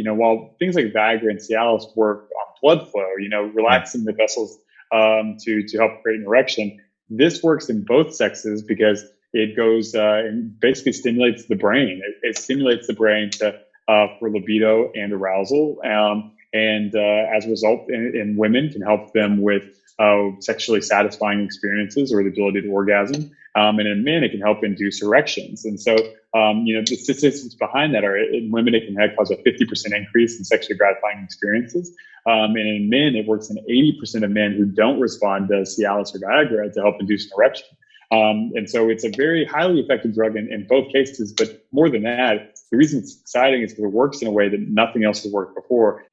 while things like Viagra and Cialis work on blood flow, relaxing the vessels to help create an erection, this works in both sexes because it goes and basically stimulates the brain. It stimulates the brain for libido and arousal, and as a result, in women, can help them with sexually satisfying experiences or the ability to orgasm. And in men, it can help induce erections. And so, the statistics behind that are in women, it can cause a 50% increase in sexually gratifying experiences. And in men, it works in 80% of men who don't respond to Cialis or Viagra to help induce an erection. And so it's a very highly effective drug in both cases. But more than that, the reason it's exciting is because it works in a way that nothing else has worked before.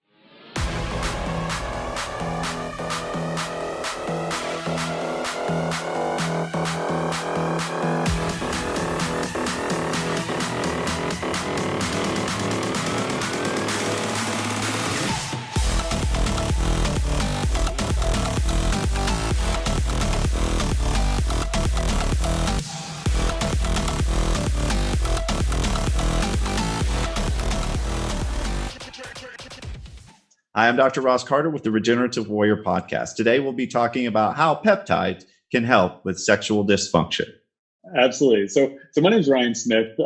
Hi, I'm Dr. Ross Carter with the Regenerative Warrior podcast. Today, we'll be talking about how peptides can help with sexual dysfunction. Absolutely. So my name is Ryan Smith.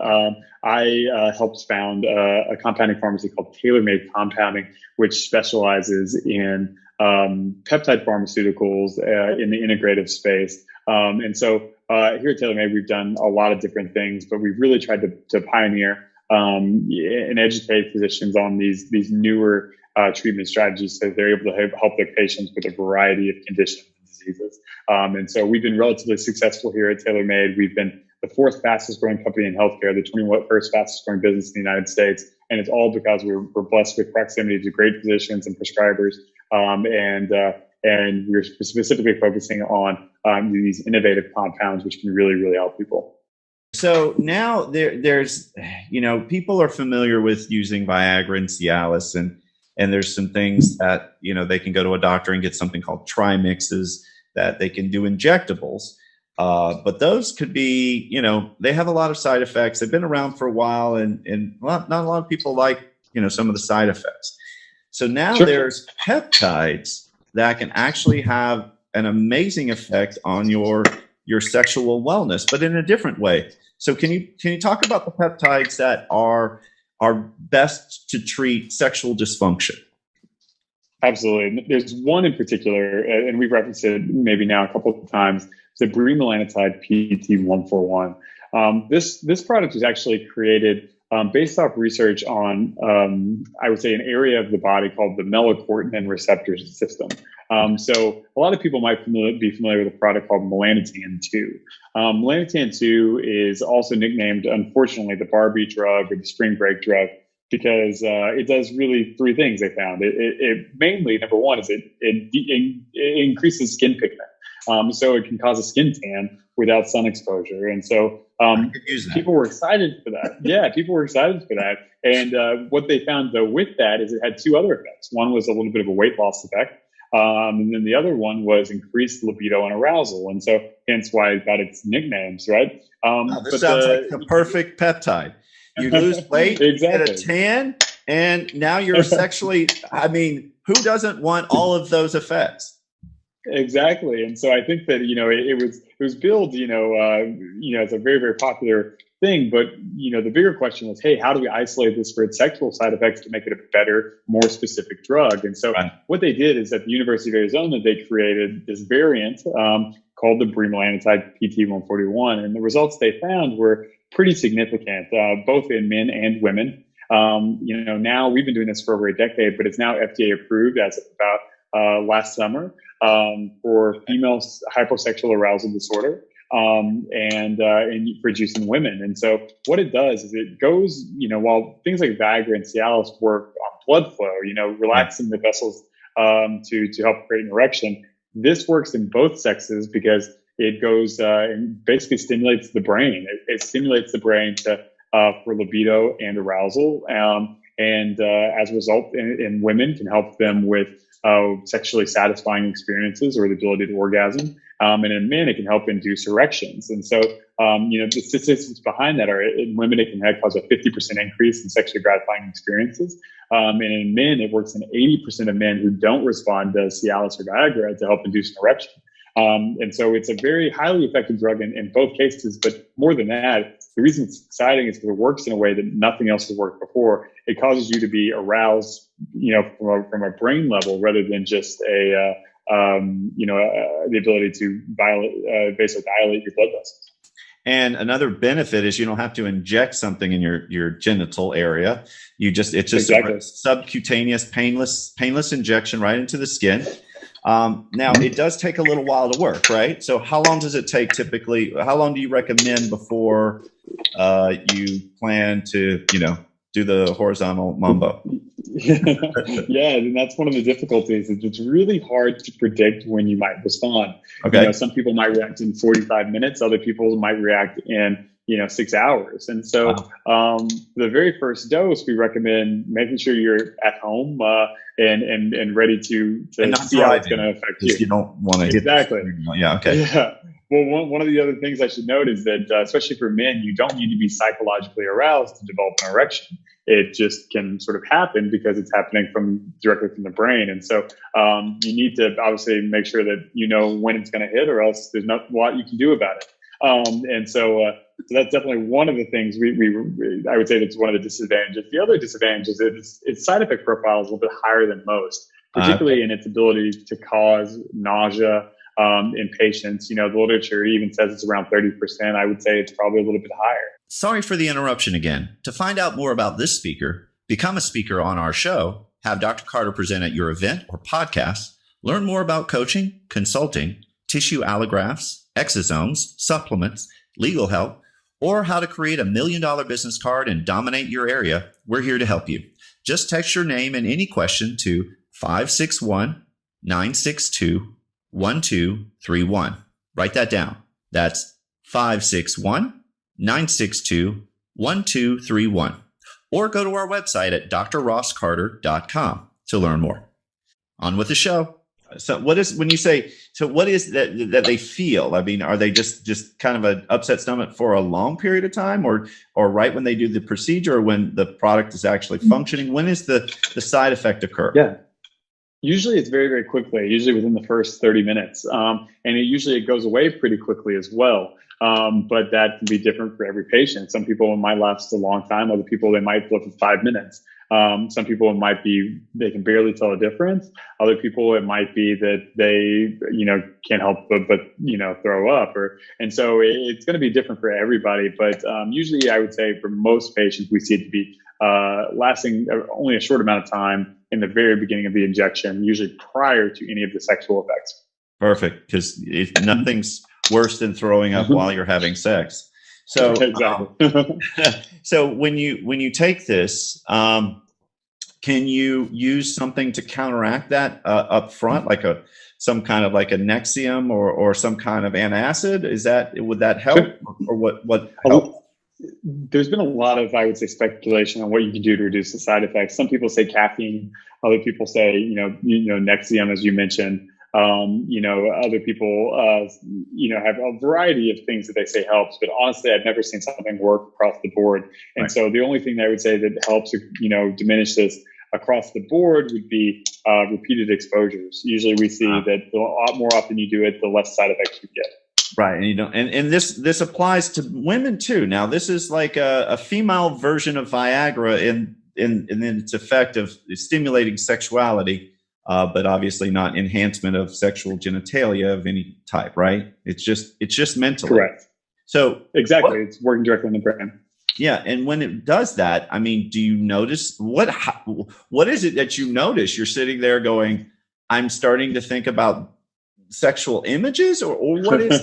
I helped found a compounding pharmacy called Tailor-Made Compounding, which specializes in peptide pharmaceuticals in the integrative space. And so here at Tailor-Made, we've done a lot of different things, but we've really tried to pioneer and educate physicians on these newer treatment strategies so they're able to help their patients with a variety of conditions and diseases. And so we've been relatively successful here at Tailor-Made. We've been the fourth fastest growing company in healthcare, the 21st fastest growing business in the United States. And it's all because we're blessed with proximity to great physicians and prescribers. And we're specifically focusing on these innovative compounds, which can really, really help people. So now there's, people are familiar with using Viagra and Cialis, and there's some things that, they can go to a doctor and get something called trimixes that they can do injectables. But those could be, they have a lot of side effects. They've been around for a while, and not a lot of people like, some of the side effects. So now there's peptides that can actually have an amazing effect on your sexual wellness, but in a different way. So can you talk about the peptides that are best to treat sexual dysfunction? Absolutely. There's one in particular, and we've referenced it maybe now a couple of times, the Bremelanotide PT-141. This product was actually created based off research on, I would say, an area of the body called the melanocortin receptor system. So a lot of people might be familiar with a product called melanotan 2. Melanotan 2 is also nicknamed, unfortunately, the Barbie drug or the spring break drug because it does really three things they found. It mainly, number one, is it increases skin pigment. So it can cause a skin tan without sun exposure. And so people were excited for that. Yeah, people were excited for that. And what they found, though, with that is it had two other effects. One was a little bit of a weight loss effect. And then the other one was increased libido and arousal. And so hence why it got its nicknames, right? This sounds like the perfect peptide. You lose weight, exactly. Get a tan, and now you're sexually, who doesn't want all of those effects? Exactly. And so I think that, it was billed, as a very, very popular thing. But, the bigger question was, hey, how do we isolate this for its sexual side effects to make it a better, more specific drug? And so what they did is at the University of Arizona, they created this variant called the Bremelanotide PT-141. And the results they found were pretty significant, both in men and women. Now we've been doing this for over a decade, but it's now FDA approved as of about last summer for female hyposexual arousal disorder and for use in women. And so what it does is it goes, while things like Viagra and Cialis work on blood flow, relaxing the vessels to help create an erection, this works in both sexes because it goes and basically stimulates the brain. It stimulates the brain for libido and arousal. And as a result, in women, can help them with sexually satisfying experiences or the ability to orgasm. And in men, it can help induce erections. And so, the statistics behind that are in women, it can cause a 50% increase in sexually gratifying experiences. And in men, it works in 80% of men who don't respond to Cialis or Viagra to help induce an erection. And so it's a very highly effective drug in both cases. But more than that, the reason it's exciting is because it works in a way that nothing else has worked before. It causes you to be aroused, from a brain level rather than just the ability to basically dilate your blood vessels. And another benefit is you don't have to inject something in your genital area. It's just exactly. A subcutaneous, painless injection right into the skin. Now, it does take a little while to work, right? So how long does it take typically? How long do you recommend before you plan to, do the horizontal mambo? Yeah, and that's one of the difficulties. It's really hard to predict when you might respond. Okay. Some people might react in 45 minutes. Other people might react in 6 hours. And so the very first dose, we recommend making sure you're at home and ready to see how it's going to affect you. You don't want to exactly. Yeah. Okay. Yeah. Well, one of the other things I should note is that, especially for men, you don't need to be psychologically aroused to develop an erection. It just can sort of happen because it's happening directly from the brain. And so you need to obviously make sure that you know when it's going to hit, or else there's not a lot you can do about it. And so that's definitely one of the things I would say that's one of the disadvantages. The other disadvantage is that its side effect profile is a little bit higher than most, particularly in its ability to cause nausea in patients. The literature even says it's around 30%. I would say it's probably a little bit higher. Sorry for the interruption again. To find out more about this speaker, become a speaker on our show, have Dr. Carter present at your event or podcast, learn more about coaching, consulting, tissue allografts, exosomes, supplements, legal help, or how to create $1 million business card and dominate your area, we're here to help you. Just text your name and any question to 561-962-1231. Write that down. That's 561-962-1231. Or go to our website at drrosscarter.com to learn more. On with the show. So what is that they feel? I mean, are they just kind of an upset stomach for a long period of time, or right when they do the procedure, or when the product is actually functioning? When is the side effect occur? Yeah. Usually it's very, very quickly, usually within the first 30 minutes. And it goes away pretty quickly as well. But that can be different for every patient. Some people it might last a long time. Other people, they might look at 5 minutes. Some people they can barely tell a difference. Other people, it might be that they, can't help but throw up, and so it's going to be different for everybody. But, usually I would say for most patients, we see it to be, lasting only a short amount of time in the very beginning of the injection, usually prior to any of the sexual effects. Perfect. Because nothing's worse than throwing up while you're having sex. So exactly. So when you take this, can you use something to counteract that up front, like some kind of like a Nexium or some kind of antacid? Would that help? Sure. Or what help? There's been a lot of, I would say, speculation on what you can do to reduce the side effects. Some people say caffeine. Other people say, Nexium, as you mentioned. Other people, have a variety of things that they say helps, but honestly, I've never seen something work across the board. And right. So the only thing that I would say that helps, diminish this across the board would be repeated exposures. Usually we see that the more often you do it, the less side effects you get. Right. And this applies to women too. Now, this is like a female version of Viagra in its effect of stimulating sexuality. But obviously not enhancement of sexual genitalia of any type, right? It's just mentally. Correct. So exactly, it's working directly in the brain. Yeah, and when it does that, I mean, do you notice what is it that you notice? You're sitting there going, "I'm starting to think about sexual images," or what is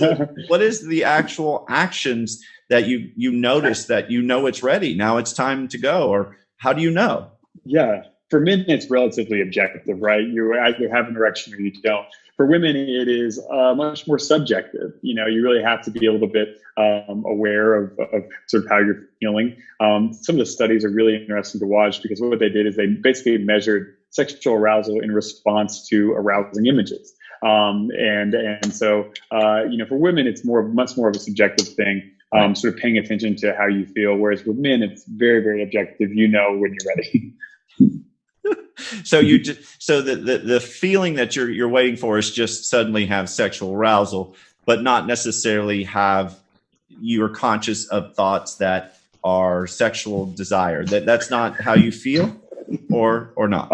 what is the actual actions that you notice that it's ready now? It's time to go, or how do you know? Yeah. For men, it's relatively objective, right? You either have an erection or you don't. For women, it is much more subjective. You really have to be a little bit aware of sort of how you're feeling. Some of the studies are really interesting to watch because what they did is they basically measured sexual arousal in response to arousing images. And so, for women, it's much more of a subjective thing, sort of paying attention to how you feel. Whereas with men, it's very, very objective. When you're ready. So the feeling that you're waiting for is just suddenly have sexual arousal, but not necessarily have you're conscious of thoughts that are sexual desire. That's not how you feel, or not.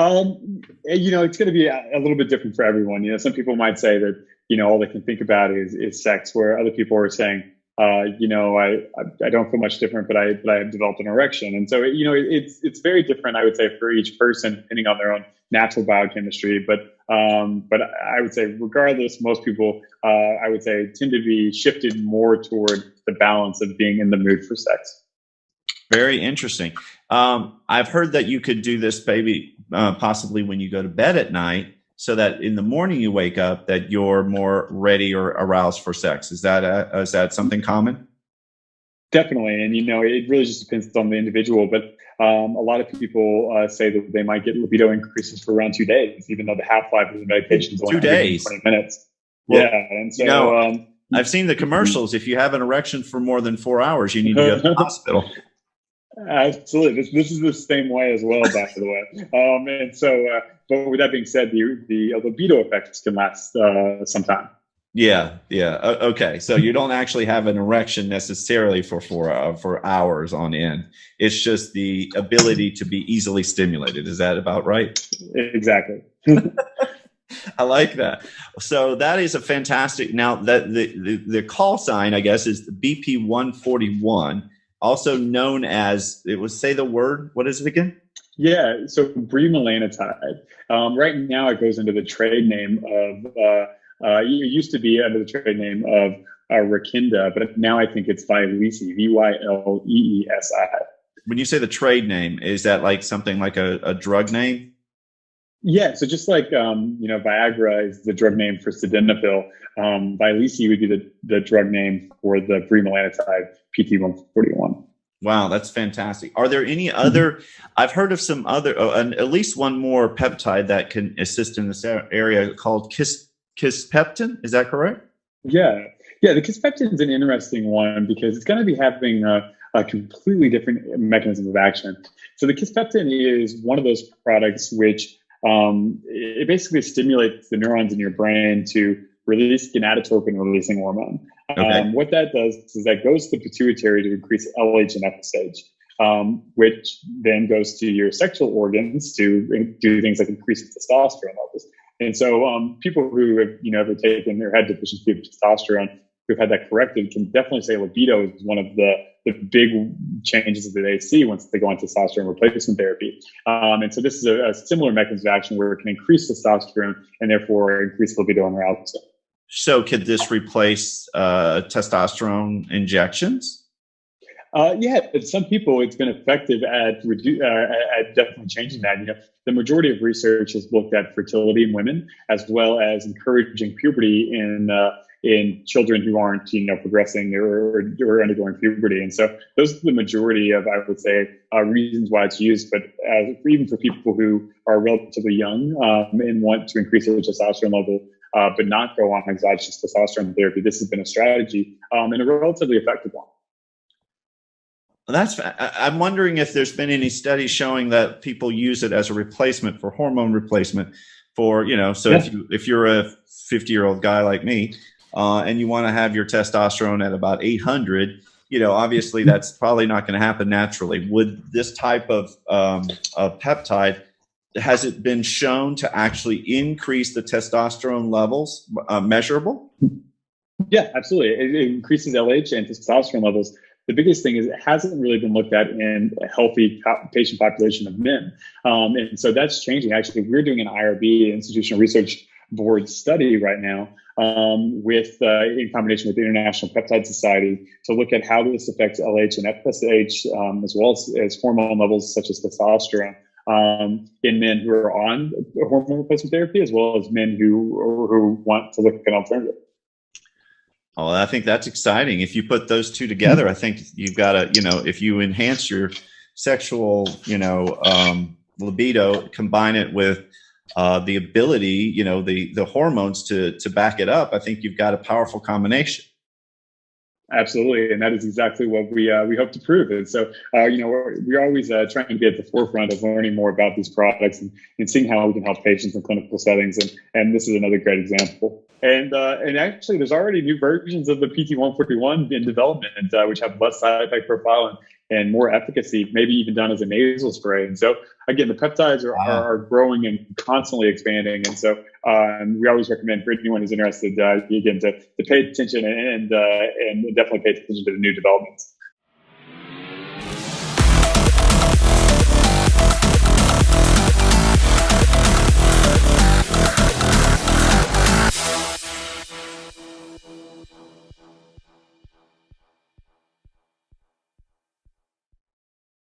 It's going to be a little bit different for everyone. Some people might say that all they can think about is sex, where other people are saying, I don't feel much different, but I have developed an erection. And so, it's very different, I would say, for each person, depending on their own natural biochemistry. But I would say, regardless, most people, I would say, tend to be shifted more toward the balance of being in the mood for sex. Very interesting. I've heard that you could do this, possibly when you go to bed at night, so that in the morning you wake up, that you're more ready or aroused for sex. Is that something common? Definitely. And, it really just depends on the individual. But a lot of people say that they might get libido increases for around 2 days, even though the half-life of the medication is only 2 days. 20 minutes. Well, yeah. And so I've seen the commercials. If you have an erection for more than 4 hours, you need to go to the hospital. Absolutely. This is the same way as well, by the way. And so, but with that being said, the libido effects can last some time. Yeah. Okay. So you don't actually have an erection necessarily for hours on end. It's just the ability to be easily stimulated. Is that about right? Exactly. I like that. So that is a fantastic. Now that the call sign, I guess, is the BP-141. Also known as, say the word, what is it again? Yeah, so Bremelanotide. Right now it goes under the trade name of, it used to be under the trade name of Rakinda, but now I think it's Vyleesi, Vyleesi. When you say the trade name, is that like something like a drug name? Yeah, so just like, Viagra is the drug name for sildenafil, Vyleesi would be the drug name for the Bremelanotide PT-141. Wow, that's fantastic. Are there any other, I've heard of some other, at least one more peptide that can assist in this area called kisspeptin. Is that correct? Yeah, the kisspeptin is an interesting one because it's going to be having a completely different mechanism of action. So the kisspeptin is one of those products which it basically stimulates the neurons in your brain to release gonadotropin releasing hormone. Okay. What that does is that goes to the pituitary to increase LH and FSH, which then goes to your sexual organs to do things like increase testosterone levels. And so people who have ever taken or had deficiency of testosterone, who've had that corrected, can definitely say libido is one of the big changes that they see once they go on testosterone replacement therapy. And so this is a similar mechanism of action where it can increase testosterone and therefore increase libido and arousal. So could this replace testosterone injections? Yeah, some people it's been effective at definitely changing that. The majority of research has looked at fertility in women as well as encouraging puberty in children who aren't progressing or undergoing puberty. And so those are the majority of, I would say, reasons why it's used. But even for people who are relatively young and want to increase their testosterone level, but not go on exogenous testosterone therapy, this has been a strategy and a relatively effective one. I'm wondering if there's been any studies showing that people use it as a replacement for hormone replacement for, if you're a 50-year-old guy like me and you want to have your testosterone at about 800, obviously that's probably not going to happen naturally. Would this type of peptide, has it been shown to actually increase the testosterone levels measurable? Yeah, absolutely. It increases LH and testosterone levels. The biggest thing is it hasn't really been looked at in a healthy patient population of men. And so that's changing. Actually, we're doing an IRB, Institutional Research Board study right now in combination with the International Peptide Society to look at how this affects LH and FSH as well as hormone levels such as testosterone in men who are on hormone replacement therapy as well as men who want to look at an alternative. Oh, I think that's exciting. If you put those two together, I think you've got to, if you enhance your sexual, libido, combine it with the ability, the hormones to back it up, I think you've got a powerful combination. Absolutely, and that is exactly what we hope to prove. And so, we're always trying to be at the forefront of learning more about these products and seeing how we can help patients in clinical settings. And this is another great example. And actually, there's already new versions of the PT-141 in development, which have less side effect profile and more efficacy, maybe even done as a nasal spray. And so, again, the peptides are growing and constantly expanding. And so, we always recommend for anyone who's interested, again, to pay attention and definitely pay attention to the new developments.